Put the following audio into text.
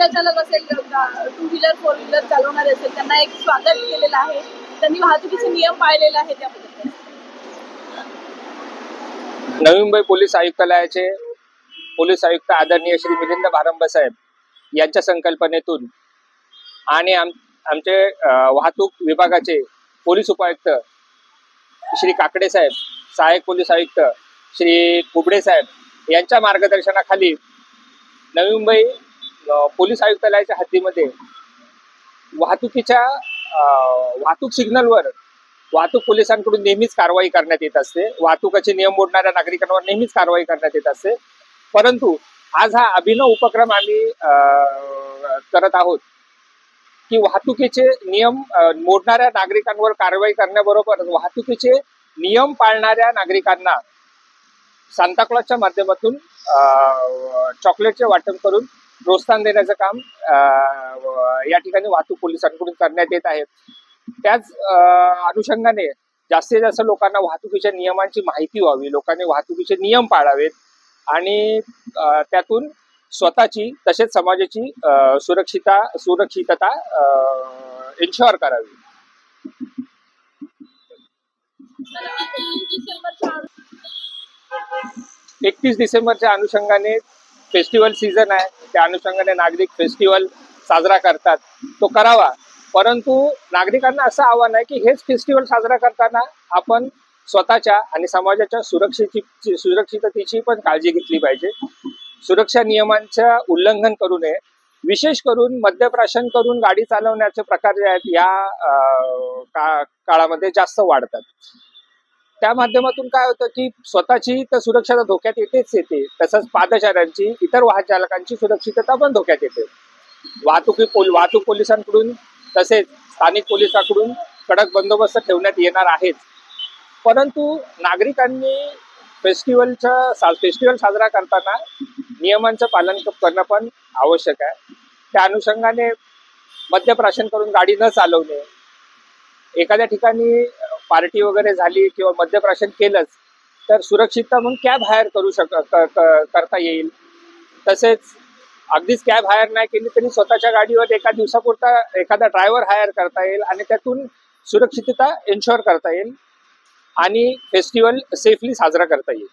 रिक्षा चालक असेल, two wheeler four wheeler चालवणारे असेल, त्यांना एक स्वागत केलेलं आहे. त्यांनी वाहतुकीचे नियम पाळलेले आहे. त्याबद्दल नवी मुंबई पोलीस आयुक्तालयाचे पोलीस आयुक्त आदरणीय श्री मिलिंद भारंबे साहेब यांच्या संकल्पनेतून आणि आमचे वाहतूक विभागाचे पोलीस उपायुक्त श्री काकडे साहेब, सहाय्यक पोलीस आयुक्त श्री कुबडे साहेब यांच्या मार्गदर्शनाखाली नवी मुंबई पोलीस आयुक्तालयाच्या हद्दीमध्ये वाहतूक सिग्नलवर वाहतूक पोलिसांकडून नेहमीच कारवाई करण्यात येत असते. वाहतुकीचे नियम मोडणाऱ्या नागरिकांवर नेहमीच कारवाई करण्यात येत असते. परंतु आज हा अभिनव उपक्रम आम्ही करत आहोत की वाहतुकीचे नियम मोडणाऱ्या नागरिकांवर कारवाई करण्याबरोबर वाहतुकीचे नियम पाळणाऱ्या नागरिकांना सांताक्लॉजच्या माध्यमातून चॉकलेटचे वाटप करून प्रोत्साहन देण्याचं काम या ठिकाणी वाहतूक पोलिसांकडून करण्यात येत आहे. त्याच अनुषंगाने जास्तीत जास्त लोकांना वाहतुकीच्या नियमांची माहिती व्हावी, लोकांनी वाहतुकीचे नियम पाळावेत आणि त्यातून स्वतःची तसेच समाजाची सुरक्षितता इन्शुअर करावी. 31 डिसेंबरच्या अनुषंगाने फेस्टिवल सीझन आहे. त्या अनुषंगाने नागरिक फेस्टिवल साजरा करतात, तो करावा. परंतु नागरिकांना असं आव्हान आहे की हेच फेस्टिवल साजरा करताना आपण स्वतःच्या आणि समाजाच्या सुरक्षिततेची पण काळजी घेतली पाहिजे. सुरक्षा नियमांचं उल्लंघन करू नये. विशेष करून मद्यप्राशन करून गाडी चालवण्याचे प्रकार जे आहेत या काळामध्ये जास्त वाढतात. त्या माध्यमातून काय होतं की स्वतःची तर सुरक्षा धोक्यात येते, तसंच पादचाऱ्यांची, इतर वाहन चालकांची सुरक्षितता पण धोक्यात येते. वाहतूक पोलिसांकडून तसेच स्थानिक पोलिसांकडून कडक बंदोबस्त ठेवण्यात येणार आहेच. परंतु नागरिकांनी फेस्टिवल साजरा करताना नियमांचं पालन करणं पण आवश्यक आहे. त्या अनुषंगाने मद्यप्राशन करून गाडी न चालवणे, एखाद्या ठिकाणी पार्टी वगैरे झाली किंवा मद्यप्राशन केलंच तर सुरक्षितता म्हणून कॅब हायर करता येईल. तसेच अगदीच कॅब हायर नाही केली तरी स्वतःच्या गाडीवर एका दिवसापुरता एखादा ड्रायव्हर हायर करता येईल आणि त्यातून सुरक्षितता इन्शुअर करता येईल आणि फेस्टिवल सेफली साजरा करता येईल.